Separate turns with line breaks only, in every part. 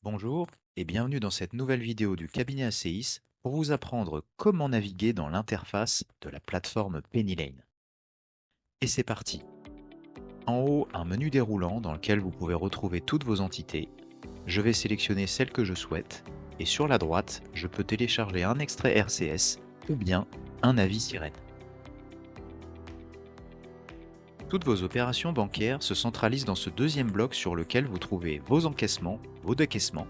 Bonjour et bienvenue dans cette nouvelle vidéo du cabinet ACIS pour vous apprendre comment naviguer dans l'interface de la plateforme Pennylane. Et c'est parti. En haut, un menu déroulant dans lequel vous pouvez retrouver toutes vos entités. Je vais sélectionner celle que je souhaite et sur la droite, je peux télécharger un extrait RCS ou bien un avis sirène. Toutes vos opérations bancaires se centralisent dans ce deuxième bloc sur lequel vous trouvez vos encaissements, vos décaissements,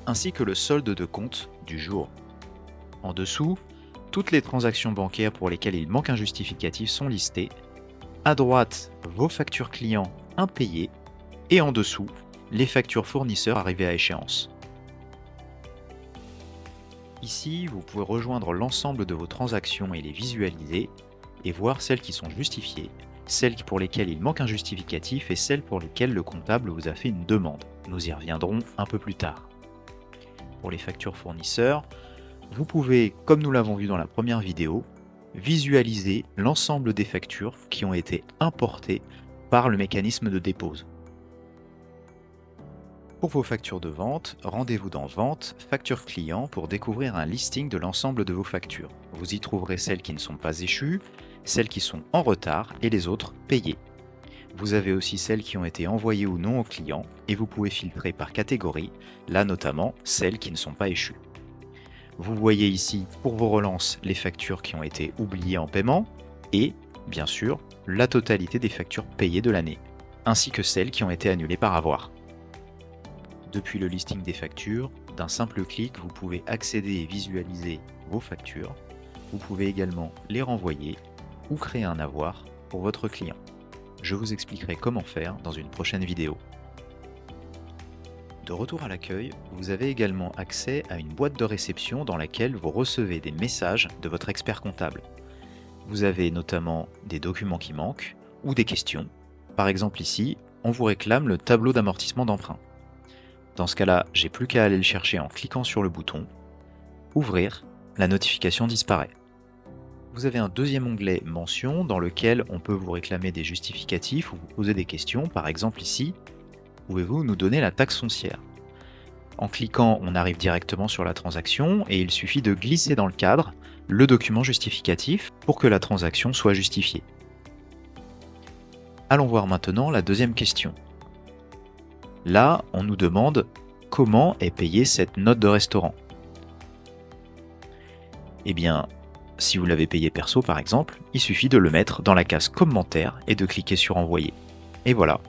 ainsi que le solde de compte du jour. En dessous, toutes les transactions bancaires pour lesquelles il manque un justificatif sont listées. À droite, vos factures clients impayées et en dessous, les factures fournisseurs arrivées à échéance. Ici, vous pouvez rejoindre l'ensemble de vos transactions et les visualiser et voir celles qui sont justifiées, celles pour lesquelles il manque un justificatif et celles pour lesquelles le comptable vous a fait une demande. Nous y reviendrons un peu plus tard. Pour les factures fournisseurs, vous pouvez, comme nous l'avons vu dans la première vidéo, visualiser l'ensemble des factures qui ont été importées par le mécanisme de dépose. Pour vos factures de vente, rendez-vous dans Vente, Factures clients pour découvrir un listing de l'ensemble de vos factures. Vous y trouverez celles qui ne sont pas échues, celles qui sont en retard et les autres payées. Vous avez aussi celles qui ont été envoyées ou non aux clients et vous pouvez filtrer par catégorie, là notamment celles qui ne sont pas échues. Vous voyez ici pour vos relances les factures qui ont été oubliées en paiement et, bien sûr, la totalité des factures payées de l'année, ainsi que celles qui ont été annulées par avoir. Depuis le listing des factures, d'un simple clic, vous pouvez accéder et visualiser vos factures. Vous pouvez également les renvoyer ou créer un avoir pour votre client. Je vous expliquerai comment faire dans une prochaine vidéo. De retour à l'accueil, vous avez également accès à une boîte de réception dans laquelle vous recevez des messages de votre expert comptable. Vous avez notamment des documents qui manquent ou des questions. Par exemple ici, on vous réclame le tableau d'amortissement d'emprunt. Dans ce cas-là, j'ai plus qu'à aller le chercher en cliquant sur le bouton « Ouvrir », la notification disparaît. Vous avez un deuxième onglet « Mentions » dans lequel on peut vous réclamer des justificatifs ou vous poser des questions. Par exemple ici, pouvez-vous nous donner la taxe foncière? En cliquant, on arrive directement sur la transaction et il suffit de glisser dans le cadre le document justificatif pour que la transaction soit justifiée. Allons voir maintenant la deuxième question. Là, on nous demande comment est payée cette note de restaurant. Eh bien, si vous l'avez payé perso par exemple, il suffit de le mettre dans la case commentaire et de cliquer sur envoyer. Et voilà,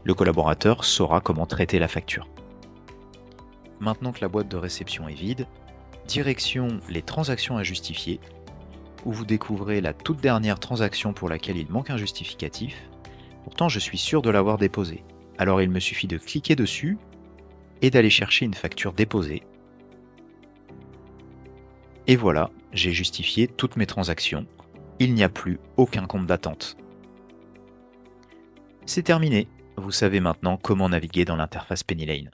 le collaborateur saura comment traiter la facture. Maintenant que la boîte de réception est vide, direction les transactions à justifier, où vous découvrez la toute dernière transaction pour laquelle il manque un justificatif. Pourtant, je suis sûr de l'avoir déposée. Alors il me suffit de cliquer dessus et d'aller chercher une facture déposée. Et voilà, j'ai justifié toutes mes transactions. Il n'y a plus aucun compte d'attente. C'est terminé. Vous savez maintenant comment naviguer dans l'interface Pennylane.